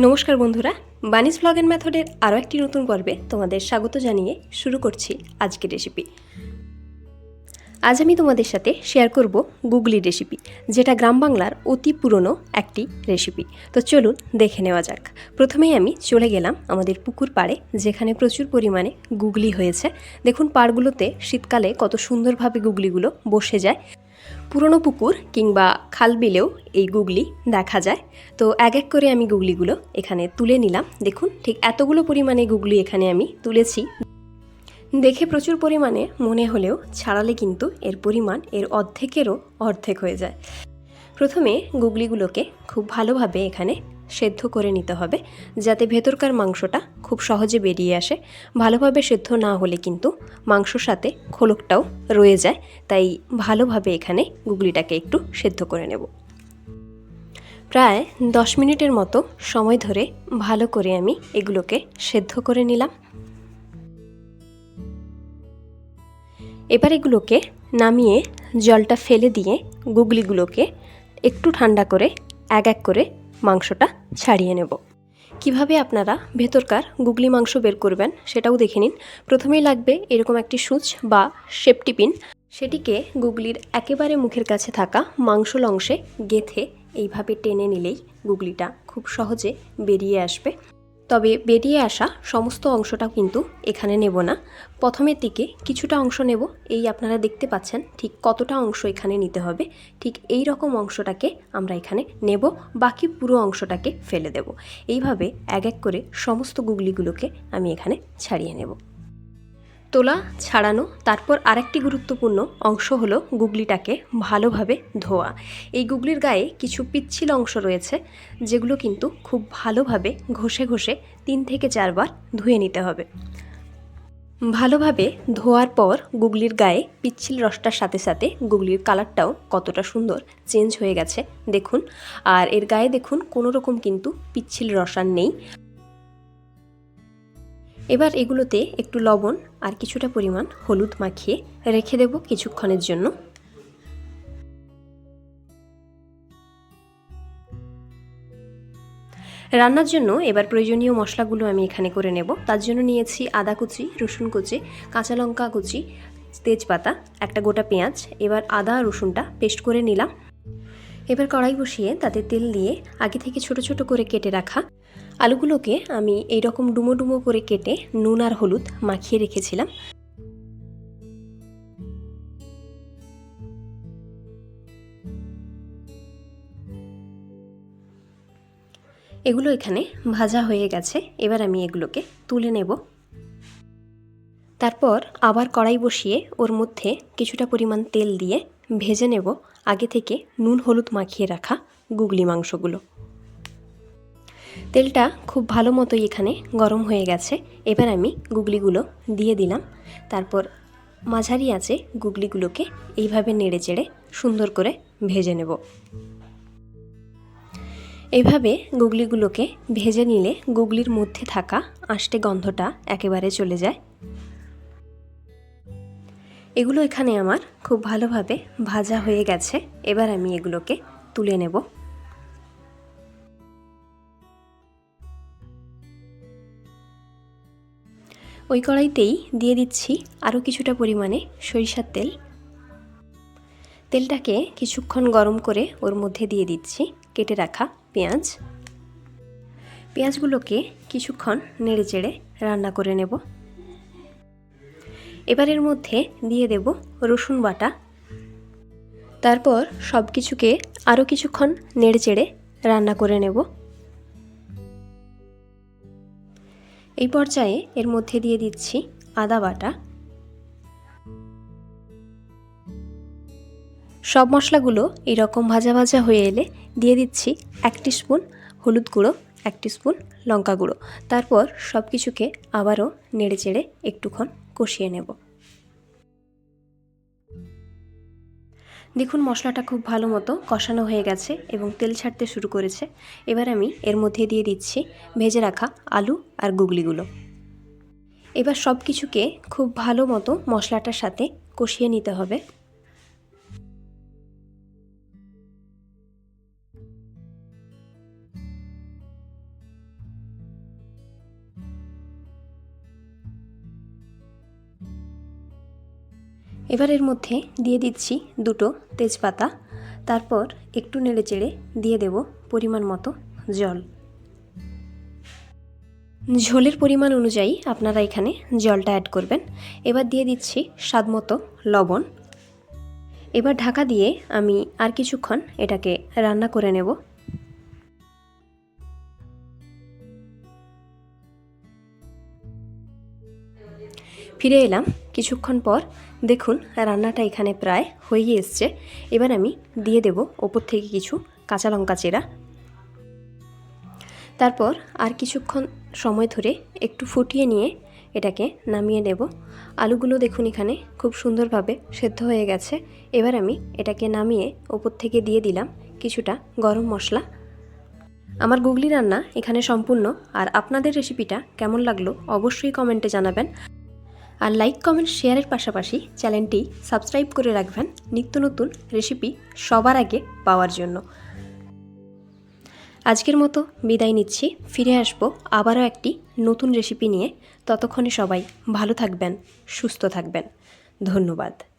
নমস্কার বন্ধুরা, বানিস blog and মেথডের আরও একটি নতুন পর্বে তোমাদের স্বাগত জানিয়ে শুরু করছি আজকের রেসিপি। আজ আমি তোমাদের সাথে শেয়ার করব গুগলি রেসিপি, যেটা গ্রাম বাংলার অতি পুরনো একটি রেসিপি। তো চলুন দেখে নেওয়া যাক। প্রথমেই আমি চলে গেলাম আমাদের পুকুর পাড়ে, যেখানে প্রচুর পরিমাণে গুগলি হয়েছে। দেখুন পাড়গুলোতে শীতকালে কত সুন্দরভাবে গুগলিগুলো বসে যায়। পুরনো পুকুর কিংবা খাল বিলেও এই গুগলি দেখা যায়। তো এক এক করে আমি গুগলিগুলো এখানে তুলে নিলাম। দেখুন ঠিক এতগুলো পরিমাণে গুগলি এখানে আমি তুলেছি। দেখে প্রচুর পরিমাণে মনে হলেও ছাড়ালে কিন্তু এর পরিমাণ এর অর্ধেকেরও অর্ধেক হয়ে যায়। প্রথমে গুগলিগুলোকে খুব ভালোভাবে এখানে সেদ্ধ করে নিতে হবে, যাতে ভেতরকার মাংসটা খুব সহজে বেরিয়ে আসে। ভালোভাবে সেদ্ধ না হলে কিন্তু মাংসর সাথে খোলকটাও রয়ে যায়, তাই ভালোভাবে এখানে গুগলিটাকে একটু সেদ্ধ করে নেব। প্রায় 10 মিনিটের মতো সময় ধরে ভালো করে আমি এগুলোকে সেদ্ধ করে নিলাম। এবার এগুলোকে নামিয়ে জলটা ফেলে দিয়ে গুগলিগুলোকে একটু ঠান্ডা করে এক এক করে মাংসটা ছাড়িয়ে নেব। কিভাবে আপনারা ভেতরকার গুগলি মাংস বের করবেন সেটাও দেখে নিন। প্রথমেই লাগবে এরকম একটি সূচ বা সেফটি পিন। সেটিকে গুগলির একেবারে মুখের কাছে থাকা মাংসল অংশে গেঁথে এইভাবে টেনে নিলেই গুগলিটা খুব সহজে বেরিয়ে আসবে। তবে বেরিয়ে আসা সমস্ত অংশটাও কিন্তু এখানে নেব না, প্রথমের দিকে কিছুটা অংশ নেব। এই আপনারা দেখতে পাচ্ছেন ঠিক কতটা অংশ এখানে নিতে হবে, ঠিক এই রকম অংশটাকে আমরা এখানে নেব, বাকি পুরো অংশটাকে ফেলে দেব। এইভাবে এক এক করে সমস্ত গুগলিগুলোকে আমি এখানে ছাড়িয়ে নেব। তোলা, ছাড়ানো, তারপর আরেকটি গুরুত্বপূর্ণ অংশ হলো গুগলিটাকে ভালোভাবে ধোয়া। এই গুগলির গায়ে কিছু পিচ্ছিল অংশ রয়েছে, যেগুলো কিন্তু খুব ভালোভাবে ঘষে ঘষে 3 থেকে 4 বার ধুয়ে নিতে হবে। ভালোভাবে ধোয়ার পর গুগলির গায়ে পিচ্ছিল রসটার সাথে সাথে গুগলির কালারটাও কতটা সুন্দর চেঞ্জ হয়ে গেছে দেখুন। আর এর গায়ে দেখুন কোনো রকম কিন্তু পিচ্ছিল রস আর নেই। এবার এগুলোতে একটু লবণ আর কিছুটা পরিমাণ হলুদ মাখিয়ে রেখে দেব কিছুক্ষণের জন্য। রান্নার জন্য এবার প্রয়োজনীয় মশলাগুলো আমি এখানে করে নেব। তার জন্য নিয়েছি আদা কুচি, রসুন কুচি, কাঁচা লঙ্কা কুচি, তেজপাতা, একটা গোটা পেঁয়াজ। এবার আদা রসুনটা পেস্ট করে নিলাম। এবার কড়াই বসিয়ে তাতে তেল দিয়ে আগে থেকে ছোট ছোট করে কেটে রাখা আলুগুলোকে আমি এইরকম ডুমো ডুমো করে কেটে নুন আর হলুদ মাখিয়ে রেখেছিলাম। এগুলো এখানে ভাজা হয়ে গেছে। এবার আমি এগুলোকে তুলে নেব। তারপর আবার কড়াই বসিয়ে ওর মধ্যে কিছুটা পরিমাণ তেল দিয়ে ভেজে নেব আগে থেকে নুন হলুদ মাখিয়ে রাখা গুগলি মাংসগুলো। তেলটা খুব ভালো মতোই এখানে গরম হয়ে গেছে। এবার আমি গুগলিগুলো দিয়ে দিলাম। তারপর মাঝারি আঁচে গুগলিগুলোকে এইভাবে নেড়ে চেড়ে সুন্দর করে ভেজে নেব। এইভাবে গুগলিগুলোকে ভেজে নিলে গুগলির মধ্যে থাকা আষ্টে গন্ধটা একেবারে চলে যায়। এগুলো এখানে আমার খুব ভালোভাবে ভাজা হয়ে গেছে। এবার আমি এগুলোকে তুলে নেব। ওই কড়াইতেই দিয়ে দিচ্ছি আরও কিছুটা পরিমাণে সরিষার তেল। তেলটাকে কিছুক্ষণ গরম করে ওর মধ্যে দিয়ে দিচ্ছি কেটে রাখা পেঁয়াজ। পেঁয়াজগুলোকে কিছুক্ষণ নেড়ে চেড়ে রান্না করে নেব। এবার এর মধ্যে দিয়ে দেব রসুন বাটা। তারপর সব কিছুকে আরও কিছুক্ষণ নেড়ে চেড়ে রান্না করে নেব। এই পর্যায়ে এর মধ্যে দিয়ে দিচ্ছি আদা বাটা। সব মশলাগুলো এরকম ভাজা ভাজা হয়ে এলে দিয়ে দিচ্ছি 1 টিস্পুন হলুদ গুঁড়ো, 1 টিস্পুন লঙ্কা গুঁড়ো। তারপর সব কিছুকে আবারও নেড়ে চেড়ে একটুক্ষণ কষিয়ে নেব। দেখুন মশলাটা খুব ভালো মতো কষানো হয়ে গেছে এবং তেল ছাড়তে শুরু করেছে। এবার আমি এর মধ্যে দিয়ে দিচ্ছি ভেজে রাখা আলু আর গুগলিগুলো। এবার সব কিছুকে খুব ভালো মতো মশলাটার সাথে কষিয়ে নিতে হবে। এবার এর মধ্যে দিয়ে দিচ্ছি দুটো তেজপাতা, তারপর একটু নেড়েচেড়ে দিয়ে দেব পরিমাণ মতো জল। ঝোলের পরিমাণ অনুযায়ী আপনারা এখানে জলটা অ্যাড করবেন। এবার দিয়ে দিচ্ছি স্বাদমতো লবণ। এবার ঢাকা দিয়ে আমি আর কিছুক্ষণ এটাকে রান্না করে নেব। ফিরে এলাম কিছুক্ষণ পর। দেখুন রান্নাটা এখানে প্রায় হয়ে এসছে। এবার আমি দিয়ে দেব ওপর থেকে কিছু কাঁচা লঙ্কা চেরা। তারপর আর কিছুক্ষণ সময় ধরে একটু ফুটিয়ে নিয়ে এটাকে নামিয়ে নেব। আলুগুলো দেখুন এখানে খুব সুন্দরভাবে সেদ্ধ হয়ে গেছে। এবার আমি এটাকে নামিয়ে ওপর থেকে দিয়ে দিলাম কিছুটা গরম মশলা। আমার গুগলি রান্না এখানে সম্পূর্ণ। আর আপনাদের রেসিপিটা কেমন লাগলো অবশ্যই কমেন্টে জানাবেন। আর লাইক, কমেন্ট, শেয়ারের পাশাপাশি চ্যানেলটি সাবস্ক্রাইব করে রাখবেন নিত্য নতুন রেসিপি সবার আগে পাওয়ার জন্য। আজকের মতো বিদায় নিচ্ছি। ফিরে আসব আবারও একটি নতুন রেসিপি নিয়ে। ততক্ষণে সবাই ভালো থাকবেন, সুস্থ থাকবেন। ধন্যবাদ।